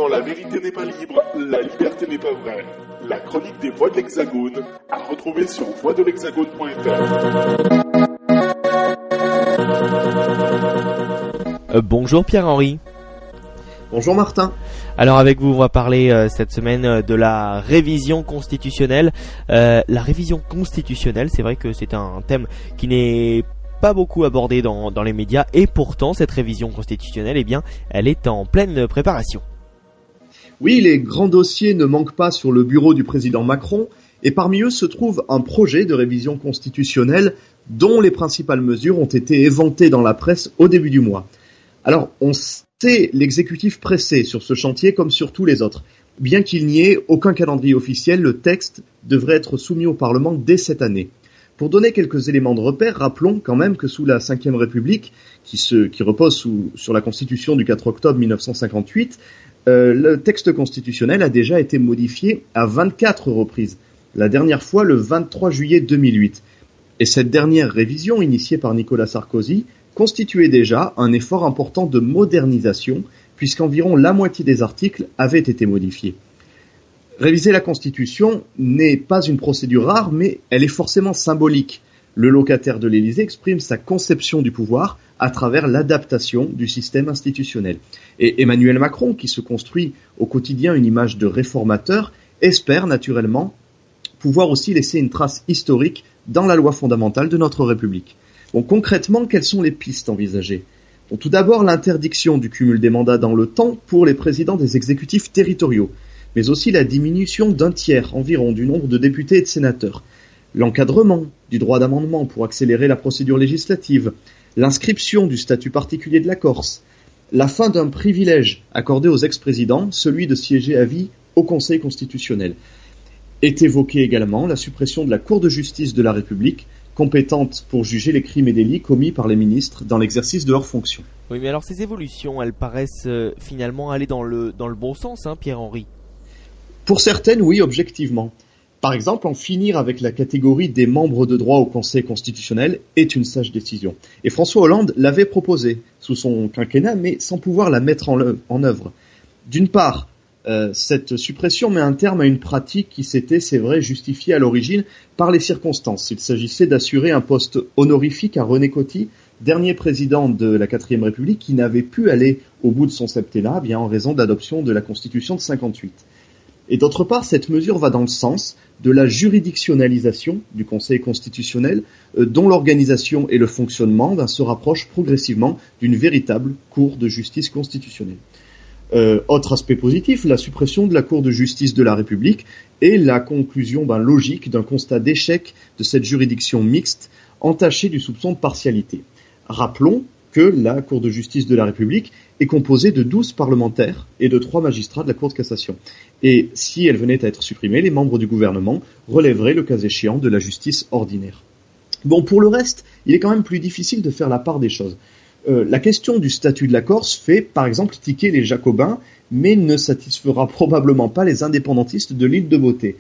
Quand la vérité n'est pas libre, la liberté n'est pas vraie. La chronique des Voix de l'Hexagone, à retrouver sur voixdelhexagone.fr. Bonjour Pierre-Henri. Bonjour Martin. Alors avec vous, on va parler cette semaine de la révision constitutionnelle. La révision constitutionnelle, c'est vrai que c'est un thème qui n'est pas beaucoup abordé dans les médias, et pourtant cette révision constitutionnelle, eh bien, elle est en pleine préparation. Oui, les grands dossiers ne manquent pas sur le bureau du président Macron, et parmi eux se trouve un projet de révision constitutionnelle dont les principales mesures ont été éventées dans la presse au début du mois. Alors, on sait l'exécutif pressé sur ce chantier comme sur tous les autres. Bien qu'il n'y ait aucun calendrier officiel, le texte devrait être soumis au Parlement dès cette année. Pour donner quelques éléments de repère, rappelons quand même que sous la Ve République, qui repose sur la Constitution du 4 octobre 1958, le texte constitutionnel a déjà été modifié à 24 reprises. La dernière fois, le 23 juillet 2008. Et cette dernière révision, initiée par Nicolas Sarkozy, constituait déjà un effort important de modernisation, puisqu'environ la moitié des articles avaient été modifiés. Réviser la Constitution n'est pas une procédure rare, mais elle est forcément symbolique. Le locataire de l'Élysée exprime sa conception du pouvoir à travers l'adaptation du système institutionnel. Et Emmanuel Macron, qui se construit au quotidien une image de réformateur, espère naturellement pouvoir aussi laisser une trace historique dans la loi fondamentale de notre République. Bon, concrètement, quelles sont les pistes envisagées ? Bon, tout d'abord, l'interdiction du cumul des mandats dans le temps pour les présidents des exécutifs territoriaux, mais aussi la diminution d'un tiers environ du nombre de députés et de sénateurs, l'encadrement du droit d'amendement pour accélérer la procédure législative, l'inscription du statut particulier de la Corse, la fin d'un privilège accordé aux ex-présidents, celui de siéger à vie au Conseil constitutionnel. Est évoquée également la suppression de la Cour de justice de la République, compétente pour juger les crimes et délits commis par les ministres dans l'exercice de leurs fonctions. Oui, mais alors ces évolutions, elles paraissent finalement aller dans le bon sens, hein, Pierre-Henri ? Pour certaines, oui, objectivement. Par exemple, en finir avec la catégorie des membres de droit au Conseil constitutionnel est une sage décision. Et François Hollande l'avait proposé sous son quinquennat, mais sans pouvoir la mettre en œuvre. D'une part, cette suppression met un terme à une pratique qui s'était, c'est vrai, justifiée à l'origine par les circonstances. Il s'agissait d'assurer un poste honorifique à René Coty, dernier président de la 4e République, qui n'avait pu aller au bout de son septennat, bien en raison de l'adoption de la Constitution de 58. Et d'autre part, cette mesure va dans le sens de la juridictionnalisation du Conseil constitutionnel, dont l'organisation et le fonctionnement se rapprochent progressivement d'une véritable Cour de justice constitutionnelle. Autre aspect positif, la suppression de la Cour de justice de la République et la conclusion logique d'un constat d'échec de cette juridiction mixte entachée du soupçon de partialité. Rappelons que la Cour de justice de la République est composée de 12 parlementaires et de 3 magistrats de la Cour de cassation. Et si elle venait à être supprimée, les membres du gouvernement relèveraient le cas échéant de la justice ordinaire. Bon, pour le reste, il est quand même plus difficile de faire la part des choses. La question du statut de la Corse fait, par exemple, tiquer les Jacobins, mais ne satisfera probablement pas les indépendantistes de l'île de Beauté.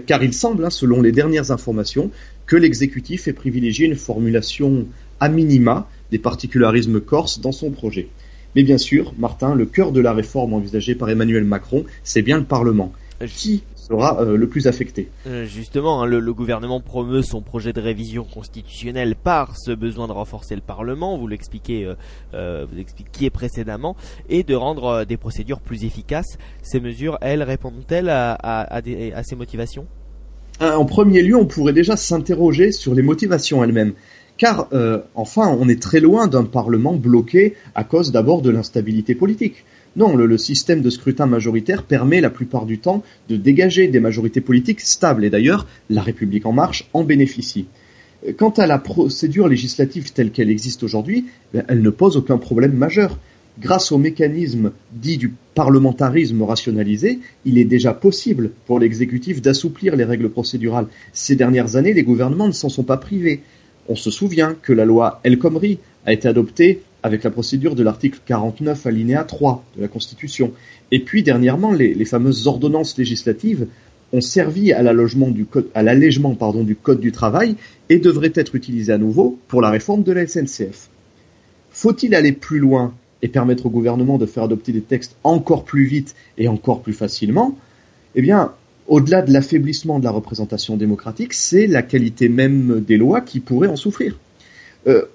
Car il semble, selon les dernières informations, que l'exécutif ait privilégié une formulation a minima des particularismes corses dans son projet. Mais bien sûr, Martin, le cœur de la réforme envisagée par Emmanuel Macron, c'est bien le Parlement. Qui sera le plus affecté ? Justement, le gouvernement promeut son projet de révision constitutionnelle par ce besoin de renforcer le Parlement, vous l'expliquiez précédemment, et de rendre des procédures plus efficaces. Ces mesures, elles, répondent-elles à ces motivations ? En premier lieu, on pourrait déjà s'interroger sur les motivations elles-mêmes. Car, enfin, on est très loin d'un Parlement bloqué à cause d'abord de l'instabilité politique. Non, le système de scrutin majoritaire permet la plupart du temps de dégager des majorités politiques stables. Et d'ailleurs, La République En Marche en bénéficie. Quant à la procédure législative telle qu'elle existe aujourd'hui, elle ne pose aucun problème majeur. Grâce au mécanisme dit du parlementarisme rationalisé, il est déjà possible pour l'exécutif d'assouplir les règles procédurales. Ces dernières années, les gouvernements ne s'en sont pas privés. On se souvient que la loi El Khomri a été adoptée avec la procédure de l'article 49 alinéa 3 de la Constitution. Et puis dernièrement, les fameuses ordonnances législatives ont servi à l'allègement du Code du travail et devraient être utilisées à nouveau pour la réforme de la SNCF. Faut-il aller plus loin et permettre au gouvernement de faire adopter des textes encore plus vite et encore plus facilement, eh bien, au-delà de l'affaiblissement de la représentation démocratique, c'est la qualité même des lois qui pourrait en souffrir.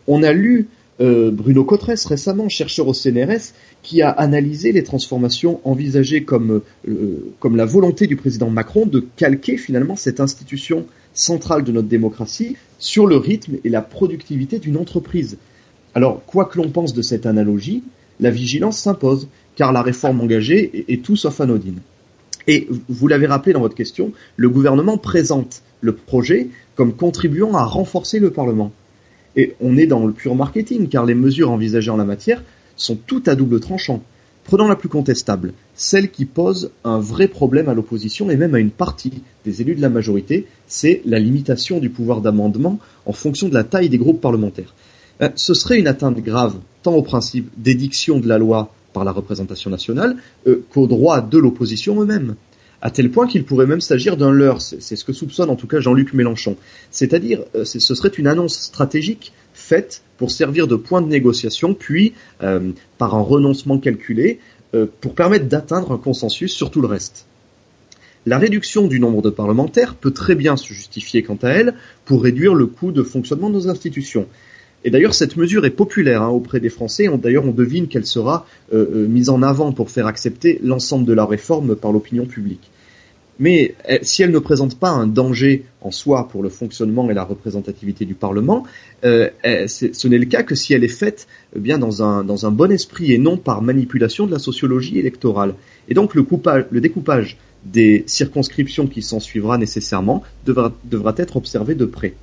On a lu Bruno Cotresse récemment, chercheur au CNRS, qui a analysé les transformations envisagées comme la volonté du président Macron de calquer finalement cette institution centrale de notre démocratie sur le rythme et la productivité d'une entreprise. Alors, quoi que l'on pense de cette analogie, la vigilance s'impose, car la réforme engagée est tout sauf anodine. Et vous l'avez rappelé dans votre question, le gouvernement présente le projet comme contribuant à renforcer le Parlement. Et on est dans le pur marketing, car les mesures envisagées en la matière sont toutes à double tranchant. Prenons la plus contestable, celle qui pose un vrai problème à l'opposition et même à une partie des élus de la majorité, c'est la limitation du pouvoir d'amendement en fonction de la taille des groupes parlementaires. Ce serait une atteinte grave tant au principe d'édiction de la loi par la représentation nationale qu'aux droits de l'opposition eux-mêmes. À tel point qu'il pourrait même s'agir d'un leurre, c'est ce que soupçonne en tout cas Jean-Luc Mélenchon. C'est-à-dire, ce serait une annonce stratégique faite pour servir de point de négociation, puis par un renoncement calculé, pour permettre d'atteindre un consensus sur tout le reste. La réduction du nombre de parlementaires peut très bien se justifier quant à elle pour réduire le coût de fonctionnement de nos institutions. Et d'ailleurs, cette mesure est populaire auprès des Français. D'ailleurs, on devine qu'elle sera mise en avant pour faire accepter l'ensemble de la réforme par l'opinion publique. Mais si elle ne présente pas un danger en soi pour le fonctionnement et la représentativité du Parlement, ce n'est le cas que si elle est faite bien dans un bon esprit et non par manipulation de la sociologie électorale. Et donc le découpage des circonscriptions qui s'en suivra nécessairement devra être observé de près.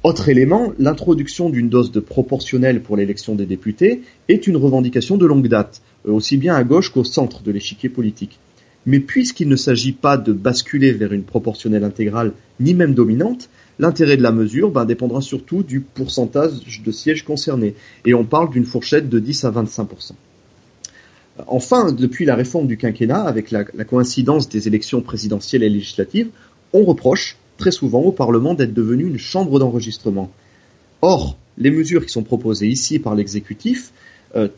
Autre élément, l'introduction d'une dose de proportionnelle pour l'élection des députés est une revendication de longue date, aussi bien à gauche qu'au centre de l'échiquier politique. Mais puisqu'il ne s'agit pas de basculer vers une proportionnelle intégrale, ni même dominante, l'intérêt de la mesure dépendra surtout du pourcentage de sièges concernés, et on parle d'une fourchette de 10 à 25%. Enfin, depuis la réforme du quinquennat, avec la coïncidence des élections présidentielles et législatives, on reproche très souvent au Parlement d'être devenu une chambre d'enregistrement. Or, les mesures qui sont proposées ici par l'exécutif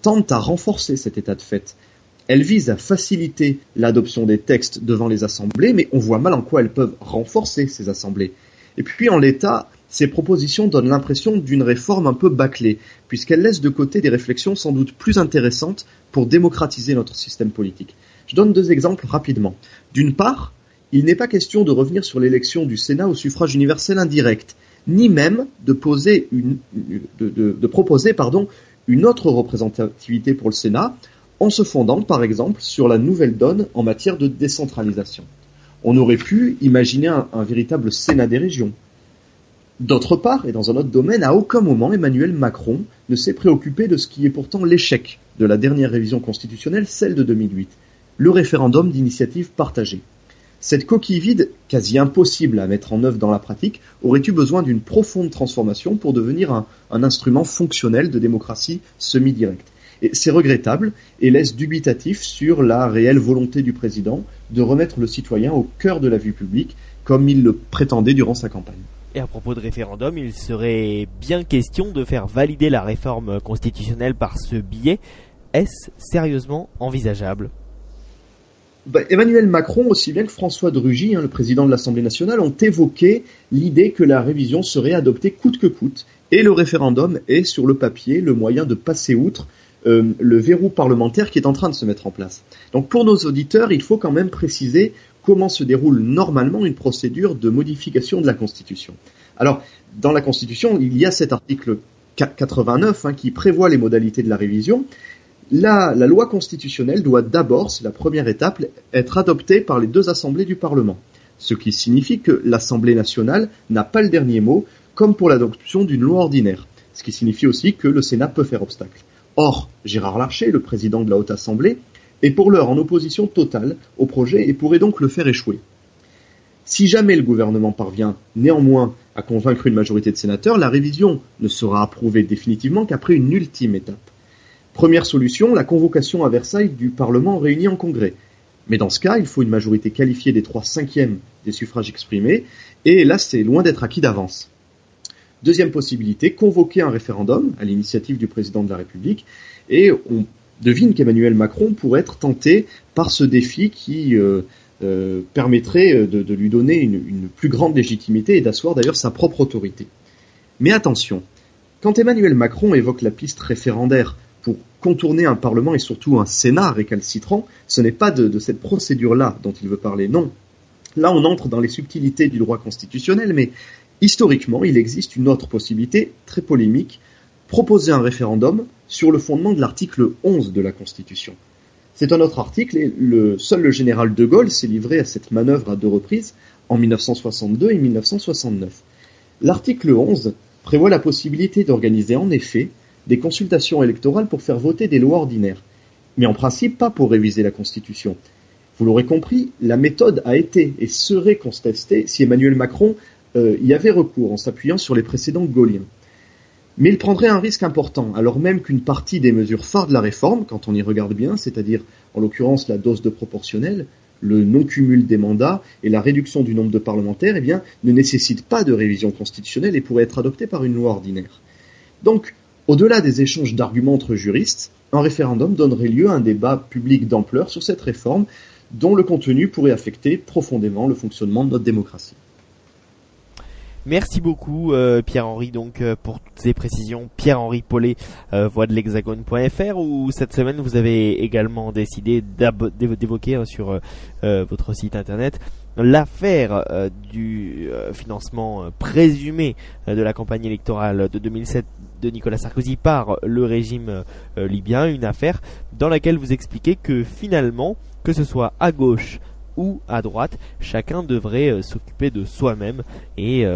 tendent à renforcer cet état de fait. Elles visent à faciliter l'adoption des textes devant les assemblées, mais on voit mal en quoi elles peuvent renforcer ces assemblées. Et puis, en l'état, ces propositions donnent l'impression d'une réforme un peu bâclée, puisqu'elles laissent de côté des réflexions sans doute plus intéressantes pour démocratiser notre système politique. Je donne 2 exemples rapidement. D'une part, il n'est pas question de revenir sur l'élection du Sénat au suffrage universel indirect, ni même de proposer une autre représentativité pour le Sénat, en se fondant par exemple sur la nouvelle donne en matière de décentralisation. On aurait pu imaginer un véritable Sénat des régions. D'autre part, et dans un autre domaine, à aucun moment Emmanuel Macron ne s'est préoccupé de ce qui est pourtant l'échec de la dernière révision constitutionnelle, celle de 2008, le référendum d'initiative partagée. Cette coquille vide, quasi impossible à mettre en œuvre dans la pratique, aurait eu besoin d'une profonde transformation pour devenir un instrument fonctionnel de démocratie semi-directe. Et c'est regrettable et laisse dubitatif sur la réelle volonté du président de remettre le citoyen au cœur de la vie publique, comme il le prétendait durant sa campagne. Et à propos de référendum, il serait bien question de faire valider la réforme constitutionnelle par ce biais. Est-ce sérieusement envisageable ? Emmanuel Macron, aussi bien que François de Rugy, le président de l'Assemblée nationale, ont évoqué l'idée que la révision serait adoptée coûte que coûte, et le référendum est, sur le papier, le moyen de passer outre le verrou parlementaire qui est en train de se mettre en place. Donc pour nos auditeurs, il faut quand même préciser comment se déroule normalement une procédure de modification de la Constitution. Alors, dans la Constitution, il y a cet article 89 qui prévoit les modalités de la révision. La loi constitutionnelle doit d'abord, c'est la première étape, être adoptée par les 2 assemblées du Parlement. Ce qui signifie que l'Assemblée nationale n'a pas le dernier mot, comme pour l'adoption d'une loi ordinaire. Ce qui signifie aussi que le Sénat peut faire obstacle. Or, Gérard Larcher, le président de la Haute Assemblée, est pour l'heure en opposition totale au projet et pourrait donc le faire échouer. Si jamais le gouvernement parvient néanmoins à convaincre une majorité de sénateurs, la révision ne sera approuvée définitivement qu'après une ultime étape. Première solution, la convocation à Versailles du Parlement réuni en congrès. Mais dans ce cas, il faut une majorité qualifiée des 3/5 des suffrages exprimés, et là c'est loin d'être acquis d'avance. Deuxième possibilité, convoquer un référendum à l'initiative du président de la République, et on devine qu'Emmanuel Macron pourrait être tenté par ce défi qui permettrait de lui donner une plus grande légitimité et d'asseoir d'ailleurs sa propre autorité. Mais attention, quand Emmanuel Macron évoque la piste référendaire pour contourner un Parlement et surtout un Sénat récalcitrant, ce n'est pas de cette procédure-là dont il veut parler, non. Là, on entre dans les subtilités du droit constitutionnel, mais historiquement, il existe une autre possibilité, très polémique, proposer un référendum sur le fondement de l'article 11 de la Constitution. C'est un autre article et seul le général de Gaulle s'est livré à cette manœuvre à 2 reprises, en 1962 et 1969. L'article 11 prévoit la possibilité d'organiser en effet des consultations électorales pour faire voter des lois ordinaires, mais en principe pas pour réviser la Constitution. Vous l'aurez compris, la méthode a été et serait contestée si Emmanuel Macron y avait recours en s'appuyant sur les précédents gaulliens. Mais il prendrait un risque important, alors même qu'une partie des mesures phares de la réforme, quand on y regarde bien, c'est-à-dire en l'occurrence la dose de proportionnelle, le non-cumul des mandats et la réduction du nombre de parlementaires, eh bien, ne nécessitent pas de révision constitutionnelle et pourraient être adoptées par une loi ordinaire. Donc, au-delà des échanges d'arguments entre juristes, un référendum donnerait lieu à un débat public d'ampleur sur cette réforme dont le contenu pourrait affecter profondément le fonctionnement de notre démocratie. Merci beaucoup Pierre-Henri pour toutes ces précisions. Pierre-Henri Paulet, voix de l'hexagone.fr, où cette semaine vous avez également décidé d'évoquer sur votre site internet l'affaire du financement présumé de la campagne électorale de 2007 de Nicolas Sarkozy par le régime libyen, une affaire dans laquelle vous expliquez que finalement, que ce soit à gauche ou à droite, chacun devrait s'occuper de soi-même et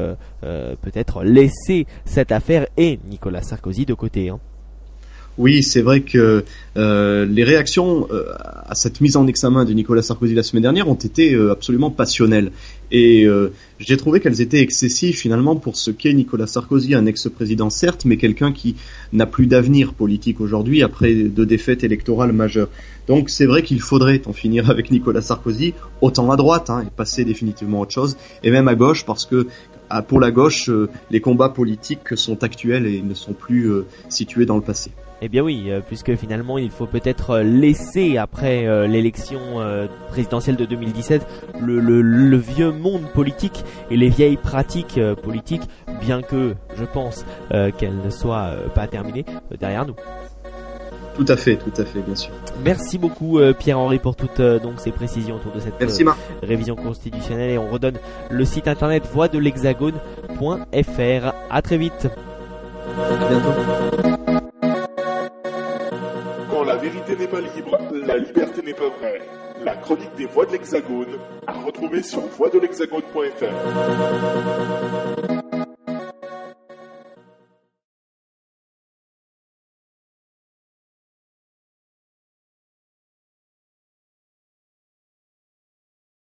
peut-être laisser cette affaire et Nicolas Sarkozy de côté. Oui, c'est vrai que les réactions à cette mise en examen de Nicolas Sarkozy la semaine dernière ont été absolument passionnelles. Et j'ai trouvé qu'elles étaient excessives finalement pour ce qu'est Nicolas Sarkozy, un ex-président certes, mais quelqu'un qui n'a plus d'avenir politique aujourd'hui après 2 défaites électorales majeures. Donc c'est vrai qu'il faudrait en finir avec Nicolas Sarkozy, autant à droite, et passer définitivement à autre chose, et même à gauche, parce que pour la gauche, les combats politiques sont actuels et ne sont plus situés dans le passé. Eh bien oui, puisque finalement il faut peut-être laisser après l'élection présidentielle de 2017 le vieux monde politique et les vieilles pratiques politiques, bien que je pense qu'elles ne soient pas terminées, derrière nous. Tout à fait, bien sûr. Merci beaucoup Pierre-Henri pour toutes ces précisions autour de cette révision constitutionnelle, et on redonne le site internet voixdelhexagone.fr. À très vite. À bientôt. Quand la vérité n'est pas libre, la liberté n'est pas vraie. La chronique des voix de l'Hexagone à retrouver sur voixdelhexagone.fr.